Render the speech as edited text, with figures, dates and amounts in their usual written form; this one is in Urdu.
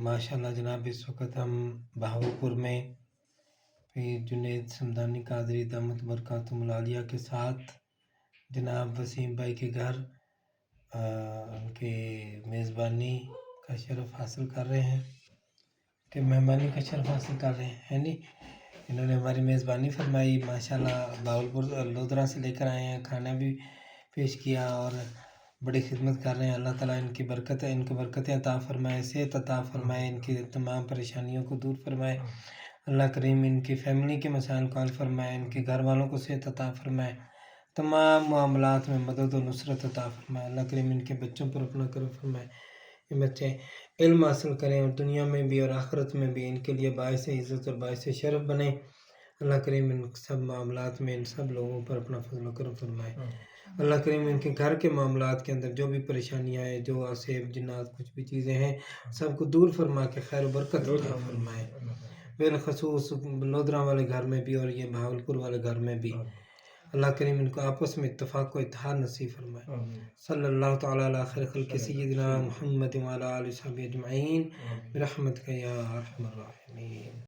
ماشاءاللہ جناب اس وقت ہم بہاولپور میں پیر جنید سمدانی قادری دامت برکاتہم العالیہ کے ساتھ جناب وسیم بھائی کے گھر ان کے میزبانی کا شرف حاصل کر رہے ہیں کہ مہمانی کا شرف حاصل کر رہے ہیں نہیں. انہوں نے ہماری میزبانی فرمائی ماشاءاللہ. بہاولپور لودھرا سے لے کر آئے ہیں، کھانا بھی پیش کیا اور بڑی خدمت کر رہے ہیں. اللہ تعالیٰ ان کی برکتیں عطا فرمائے، صحت عطا فرمائے، ان کی تمام پریشانیوں کو دور فرمائے. اللہ کریم ان کی فیملی کے مسائل کو حل فرمائے، ان کے گھر والوں کو صحت عطا فرمائے، تمام معاملات میں مدد و نصرت عطا فرمائے. اللہ کریم ان کے بچوں پر اپنا کرم فرمائے. یہ بچے علم حاصل کریں اور دنیا میں بھی اور آخرت میں بھی ان کے لیے باعث عزت اور باعث شرف بنے. اللہ کریم ان سب معاملات میں ان سب لوگوں پر اپنا فضل و کرم فرمائے. اللہ کریم ان کے گھر کے معاملات کے اندر جو بھی پریشانیاں ہیں، جو آصف جنات کچھ بھی چیزیں ہیں، سب کو دور فرما کے خیر و برکت عطا فرمائے. بالخصوص لودھرا والے گھر میں بھی اور یہ بہاولپور والے گھر میں بھی اللہ کریم ان کو آپس میں اتفاق و اتحاد نصیب فرمائے. صلی اللہ تعالیٰ علی خیر خلق سیدنا محمد وعلی آلہ وصحبہ اجمعین برحمتک یا ارحم الراحمین.